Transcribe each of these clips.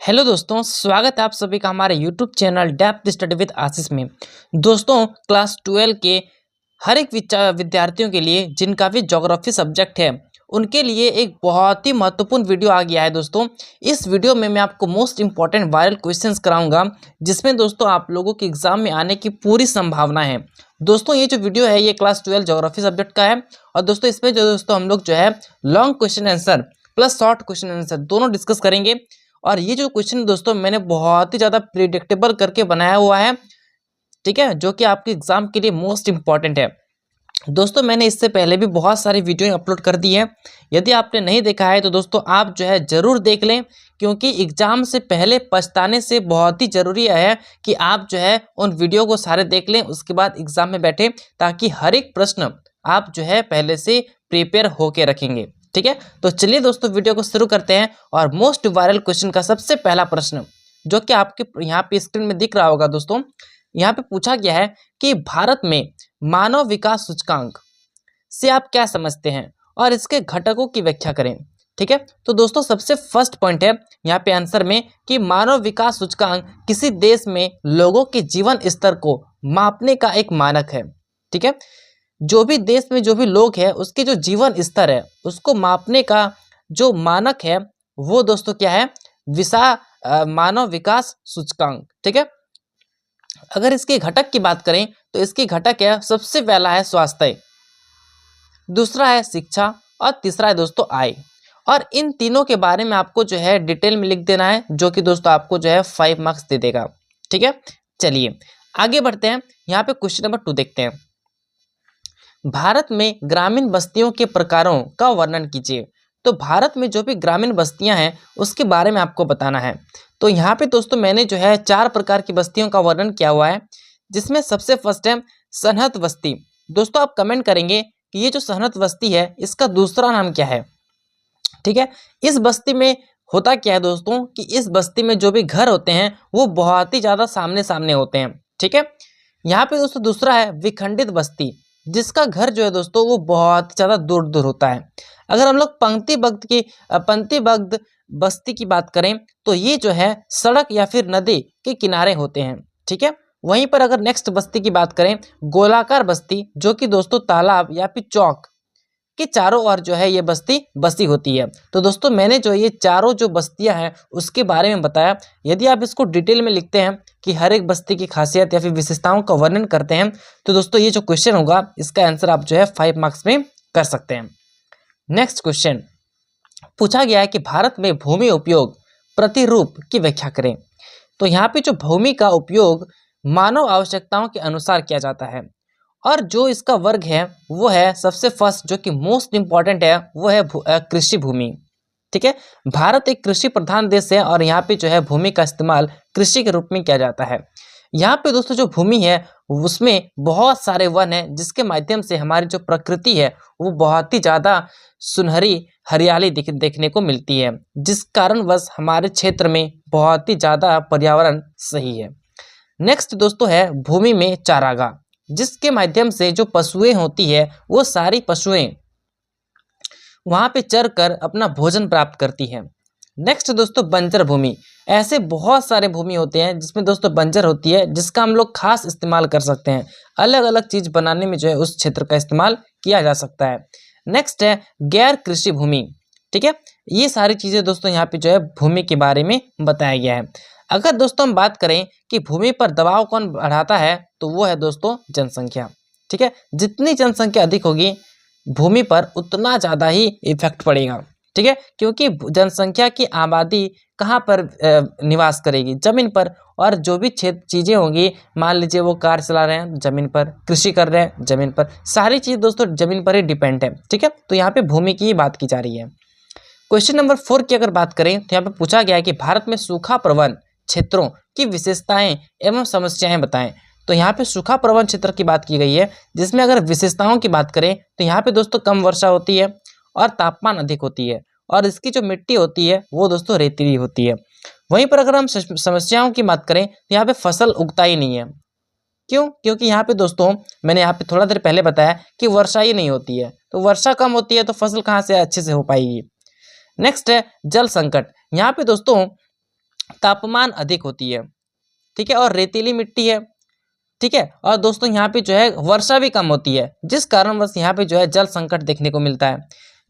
Hello दोस्तों, स्वागत है आप सभी का हमारे YouTube channel depth study with Ashish में। दोस्तों, क्लास 12 के हर एक विद्यार्थियों के लिए जिनका भी ज्योग्राफी सब्जेक्ट है उनके लिए एक बहुत ही महत्वपूर्ण वीडियो आ गया है। दोस्तों, इस वीडियो में मैं आपको मोस्ट इंपॉर्टेंट वायरल क्वेश्चंस कराऊंगा जिसमें दोस्तों आप लोगों के एग्जाम में आने की पूरी संभावना है। दोस्तों, ये जो वीडियो है ये क्लास 12 ज्योग्राफी सब्जेक्ट का है और दोस्तों इसमें जो हम लोग जो है long question answer plus short question answer दोनों डिस्कस करेंगे। और ये जो क्वेश्चन दोस्तों मैंने बहुत ही ज़्यादा प्रिडिक्टेबल करके बनाया हुआ है, ठीक है, जो कि आपके एग्जाम के लिए मोस्ट इंपॉर्टेंट है। दोस्तों, मैंने इससे पहले भी बहुत सारी वीडियो अपलोड कर दी है। यदि आपने नहीं देखा है तो दोस्तों आप जो है ज़रूर देख लें, क्योंकि एग्ज़ाम से पहले पछताने से बहुत ही ज़रूरी है कि आप जो है उन वीडियो को सारे देख लें, उसके बाद एग्ज़ाम में बैठें, ताकि हर एक प्रश्न आप जो है पहले से प्रिपेयर होके रखेंगे। ठीक है, तो चलिए दोस्तों वीडियो को शुरू करते हैं। और मोस्ट वायरल क्वेश्चन का सबसे पहला प्रश्न जो कि आपके यहाँ पे स्क्रीन में दिख रहा होगा दोस्तों, यहाँ पे पूछा गया है कि भारत में मानव विकास सूचकांक से आप क्या समझते हैं और इसके घटकों की व्याख्या करें। ठीक है, तो दोस्तों सबसे फर्स्ट पॉइंट है यहाँ पे आंसर में कि मानव विकास सूचकांक किसी देश में लोगों के जीवन स्तर को मापने का एक मानक है। ठीक है, जो भी देश में जो भी लोग हैं उसके जो जीवन स्तर है उसको मापने का जो मानक है वो दोस्तों क्या है, मानव विकास सूचकांक। ठीक है, अगर इसके घटक की बात करें तो इसके घटक है, सबसे पहला है स्वास्थ्य, दूसरा है शिक्षा और तीसरा है दोस्तों आय। और इन तीनों के बारे में आपको जो है डिटेल में लिख देना है, जो कि दोस्तों आपको जो है 5 मार्क्स दे देगा। ठीक है, चलिए आगे बढ़ते हैं। यहाँ पे क्वेश्चन नंबर 2 देखते हैं। भारत में ग्रामीण बस्तियों के प्रकारों का वर्णन कीजिए। तो भारत में जो भी ग्रामीण बस्तियां हैं उसके बारे में आपको बताना है। तो यहाँ पे दोस्तों मैंने जो है 4 प्रकार की बस्तियों का वर्णन किया हुआ है, जिसमें सबसे फर्स्ट है सनहत बस्ती। दोस्तों आप कमेंट करेंगे कि ये जो सनहत बस्ती है इसका दूसरा नाम क्या है। ठीक है, इस बस्ती में होता क्या है दोस्तों कि इस बस्ती में जो भी घर होते हैं वो बहुत ही ज़्यादा सामने सामने होते हैं। ठीक है, यहाँ पे दोस्तों दूसरा है विखंडित बस्ती, जिसका घर जो है दोस्तों वो बहुत ज़्यादा दूर दूर होता है। अगर हम लोग पंक्तिबद्ध बस्ती की बात करें तो ये जो है सड़क या फिर नदी के किनारे होते हैं। ठीक है, वहीं पर अगर नेक्स्ट बस्ती की बात करें गोलाकार बस्ती, जो कि दोस्तों तालाब या फिर चौक के चारों ओर जो है ये बस्ती बसी होती है। तो दोस्तों मैंने जो ये चारों जो बस्तियां हैं उसके बारे में बताया। यदि आप इसको डिटेल में लिखते हैं कि हर एक बस्ती की खासियत या फिर विशेषताओं का वर्णन करते हैं, तो दोस्तों ये जो क्वेश्चन होगा इसका आंसर आप जो है 5 मार्क्स में कर सकते हैं। नेक्स्ट क्वेश्चन पूछा गया है कि भारत में भूमि उपयोग प्रतिरूप की व्याख्या करें। तो यहाँ पे जो भूमि का उपयोग मानव आवश्यकताओं के अनुसार किया जाता है, और जो इसका वर्ग है वो है सबसे फर्स्ट जो कि मोस्ट इंपॉर्टेंट है वो है कृषि भूमि। ठीक है, भारत एक कृषि प्रधान देश है और यहाँ पे जो है भूमि का इस्तेमाल कृषि के रूप में किया जाता है। यहाँ पे दोस्तों जो भूमि है उसमें बहुत सारे वन है, जिसके माध्यम से हमारी जो प्रकृति है वो बहुत ही ज़्यादा सुनहरी हरियाली देखने को मिलती है, जिस कारणवश हमारे क्षेत्र में बहुत ही ज़्यादा पर्यावरण सही है। नेक्स्ट दोस्तों है भूमि में चारागाह, जिसके माध्यम से जो पशुएं होती है वो सारी पशुएं वहाँ पे चर कर अपना भोजन प्राप्त करती है। नेक्स्ट दोस्तों बंजर भूमि, ऐसे बहुत सारे भूमि होते हैं जिसमें दोस्तों बंजर होती है, जिसका हम लोग खास इस्तेमाल कर सकते हैं। अलग अलग चीज़ बनाने में जो है उस क्षेत्र का इस्तेमाल किया जा सकता है। नेक्स्ट है गैर कृषि भूमि। ठीक है, ये सारी चीज़ें दोस्तों यहाँ पे जो है भूमि के बारे में बताया गया है। अगर दोस्तों हम बात करें कि भूमि पर दबाव कौन बढ़ाता है, तो वो है दोस्तों जनसंख्या। ठीक है, जितनी जनसंख्या अधिक होगी भूमि पर उतना ज़्यादा ही इफेक्ट पड़ेगा। ठीक है, क्योंकि जनसंख्या की आबादी कहाँ पर निवास करेगी, जमीन पर। और जो भी चीज़ें होंगी, मान लीजिए वो कार चला रहे हैं जमीन पर, कृषि कर रहे हैं जमीन पर, सारी चीज़ दोस्तों जमीन पर ही डिपेंड है। ठीक है, तो यहाँ पे भूमि की ही बात की जा रही है। क्वेश्चन नंबर 4 की अगर बात करें तो यहाँ पे पूछा गया है कि भारत में सूखा प्रवण क्षेत्रों की विशेषताएं एवं समस्याएं बताएं। तो यहाँ पे सूखा प्रवण क्षेत्र की बात की गई है, जिसमें अगर विशेषताओं की बात करें तो यहाँ पे दोस्तों कम वर्षा होती है और तापमान अधिक होती है, और इसकी जो मिट्टी होती है वो दोस्तों रेतीली होती है। वहीं पर अगर हम समस्याओं की बात करें तो यहाँ पे फसल उगता ही नहीं है। क्यों? क्योंकि यहाँ पे दोस्तों मैंने यहाँ पे थोड़ा देर पहले बताया कि वर्षा ही नहीं होती है, तो वर्षा कम होती है तो फसल कहाँ से अच्छे से हो पाएगी। नेक्स्ट है जल संकट। यहाँ पे दोस्तों तापमान अधिक होती है, ठीक है, और रेतीली मिट्टी है, ठीक है। और दोस्तों यहाँ पे जो है वर्षा भी कम होती है, जिस कारणवश यहाँ पे जो है जल संकट देखने को मिलता है,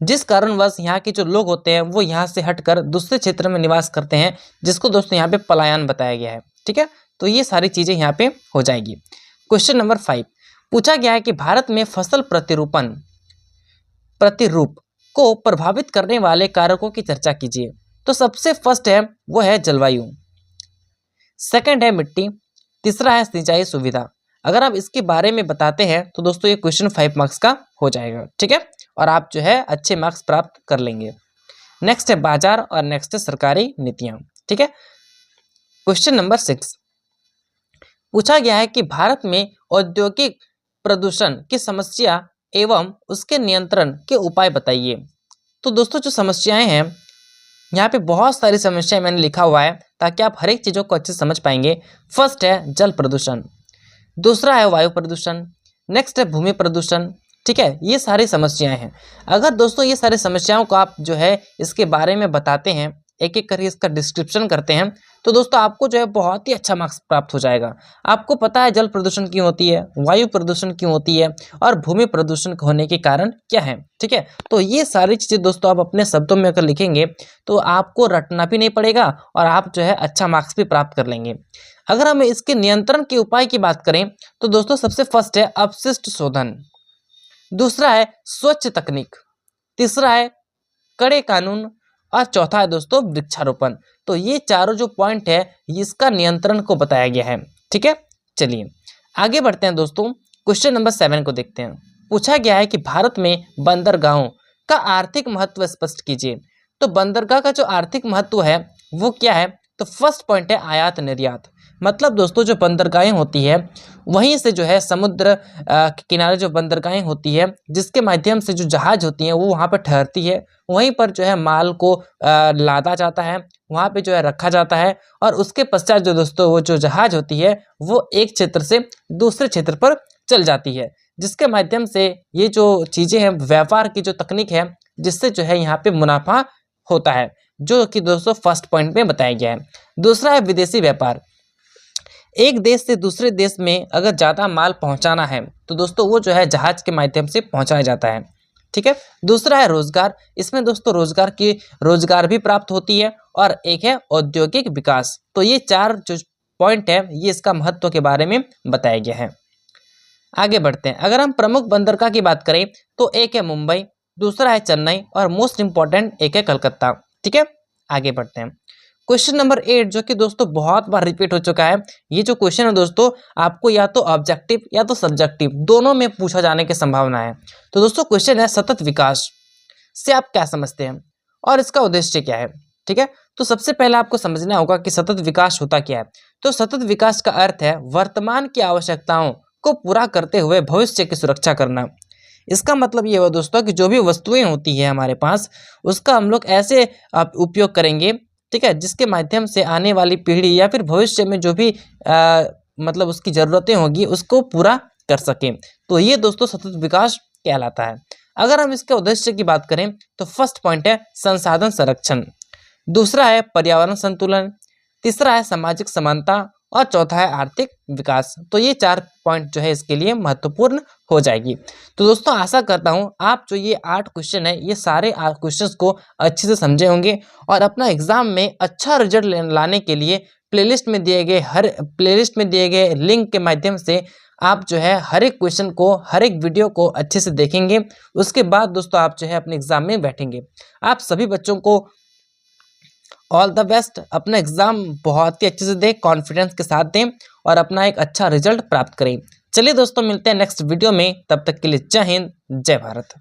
जिस कारणवश यहाँ के जो लोग होते हैं वो यहाँ से हटकर दूसरे क्षेत्र में निवास करते हैं, जिसको दोस्तों यहाँ पे पलायन बताया गया है, ठीक है। तो ये सारी चीजें यहाँ पे हो जाएगी। क्वेश्चन नंबर 5 पूछा गया है कि भारत में फसल प्रतिरूप को प्रभावित करने वाले कारकों की चर्चा कीजिए। तो सबसे फर्स्ट है वो है जलवायु, सेकंड है मिट्टी, तीसरा है सिंचाई सुविधा। अगर आप इसके बारे में बताते हैं तो दोस्तों ये क्वेश्चन 5 मार्क्स का हो जाएगा, ठीक है, और आप जो है अच्छे मार्क्स प्राप्त कर लेंगे। नेक्स्ट है बाजार और नेक्स्ट है सरकारी नीतियां, ठीक है। क्वेश्चन नंबर 6 पूछा गया है कि भारत में औद्योगिक प्रदूषण की समस्या एवं उसके नियंत्रण के उपाय बताइए। तो दोस्तों जो समस्याएं हैं यहाँ पे बहुत सारी समस्याएं मैंने लिखा हुआ है ताकि आप हर एक चीज़ों को अच्छे से समझ पाएंगे। फर्स्ट है जल प्रदूषण, दूसरा है वायु प्रदूषण, नेक्स्ट है भूमि प्रदूषण, ठीक है। ये सारी समस्याएं हैं। अगर दोस्तों ये सारी समस्याओं को आप जो है इसके बारे में बताते हैं, एक एक करके इसका डिस्क्रिप्शन करते हैं, तो दोस्तों आपको जो है बहुत ही अच्छा मार्क्स प्राप्त हो जाएगा। आपको पता है जल प्रदूषण क्यों होती है, वायु प्रदूषण क्यों होती है और भूमि प्रदूषण होने के कारण क्या है, ठीक है। तो ये सारी चीज़ें दोस्तों आप अपने शब्दों में अगर लिखेंगे तो आपको रटना भी नहीं पड़ेगा और आप जो है अच्छा मार्क्स भी प्राप्त कर लेंगे। अगर हम इसके नियंत्रण के उपाय की बात करें तो दोस्तों सबसे फर्स्ट है अपशिष्ट शोधन, दूसरा है स्वच्छ तकनीक, तीसरा है कड़े कानून और चौथा है दोस्तों वृक्षारोपण। तो ये चारों जो पॉइंट है इसका नियंत्रण को बताया गया है, ठीक है। चलिए आगे बढ़ते हैं दोस्तों, क्वेश्चन नंबर 7 को देखते हैं। पूछा गया है कि भारत में बंदरगाहों का आर्थिक महत्व स्पष्ट कीजिए। तो बंदरगाह का जो आर्थिक महत्व है वो क्या है, तो फर्स्ट पॉइंट है आयात निर्यात। मतलब दोस्तों जो बंदरगाहें होती है वहीं से जो है समुद्र के किनारे जो बंदरगाहें होती है जिसके माध्यम से जो जहाज होती हैं वो वहाँ पर ठहरती है, वहीं पर जो है माल को लादा जाता है, वहाँ पे जो है रखा जाता है और उसके पश्चात जो दोस्तों वो जो जहाज होती है वो एक क्षेत्र से दूसरे क्षेत्र पर चल जाती है, जिसके माध्यम से ये जो चीज़ें हैं व्यापार की जो तकनीक है जिससे जो है यहाँ पे मुनाफा होता है, जो कि दोस्तों फर्स्ट पॉइंट में बताया गया है। दूसरा है विदेशी व्यापार, एक देश से दूसरे देश में अगर ज़्यादा माल पहुंचाना है तो दोस्तों वो जो है जहाज के माध्यम से पहुंचाया जाता है, ठीक है। दूसरा है रोजगार, इसमें दोस्तों रोजगार भी प्राप्त होती है और एक है औद्योगिक विकास। तो ये चार जो पॉइंट है ये इसका महत्व के बारे में बताया गया है। आगे बढ़ते हैं, अगर हम प्रमुख बंदरगाह की बात करें तो एक है मुंबई, दूसरा है चेन्नई और मोस्ट इंपॉर्टेंट एक है कलकत्ता, ठीक है। आगे बढ़ते हैं, क्वेश्चन नंबर 8 जो कि दोस्तों बहुत बार रिपीट हो चुका है। ये जो क्वेश्चन है दोस्तों आपको या तो ऑब्जेक्टिव या तो सब्जेक्टिव दोनों में पूछा जाने की संभावना है। तो दोस्तों क्वेश्चन है सतत विकास से आप क्या समझते हैं और इसका उद्देश्य क्या है, ठीक है। तो सबसे पहले आपको समझना होगा कि सतत विकास होता क्या है। तो सतत विकास का अर्थ है वर्तमान की आवश्यकताओं को पूरा करते हुए भविष्य की सुरक्षा करना। इसका मतलब ये हुआ दोस्तों कि जो भी वस्तुएं होती है हमारे पास उसका हम लोग ऐसे उपयोग करेंगे, ठीक है, जिसके माध्यम से आने वाली पीढ़ी या फिर भविष्य में जो भी मतलब उसकी ज़रूरतें होगी उसको पूरा कर सकें। तो ये दोस्तों सतत विकास कहलाता है। अगर हम इसके उद्देश्य की बात करें तो फर्स्ट पॉइंट है संसाधन संरक्षण, दूसरा है पर्यावरण संतुलन, तीसरा है सामाजिक समानता और चौथा है आर्थिक विकास। तो ये 4 पॉइंट जो है इसके लिए महत्वपूर्ण हो जाएगी। तो दोस्तों आशा करता हूँ आप जो ये 8 क्वेश्चन है ये सारे 8 क्वेश्चंस को अच्छे से समझे होंगे और अपना एग्जाम में अच्छा रिजल्ट लाने के लिए प्लेलिस्ट में दिए गए लिंक के माध्यम से आप जो है हर एक क्वेश्चन को हर एक वीडियो को अच्छे से देखेंगे। उसके बाद दोस्तों आप जो है अपने एग्जाम में बैठेंगे। आप सभी बच्चों को ऑल द बेस्ट, अपना एग्जाम बहुत ही अच्छे से दें, कॉन्फिडेंस के साथ दें और अपना एक अच्छा रिजल्ट प्राप्त करें। चलिए दोस्तों मिलते हैं नेक्स्ट वीडियो में, तब तक के लिए जय हिंद जय भारत।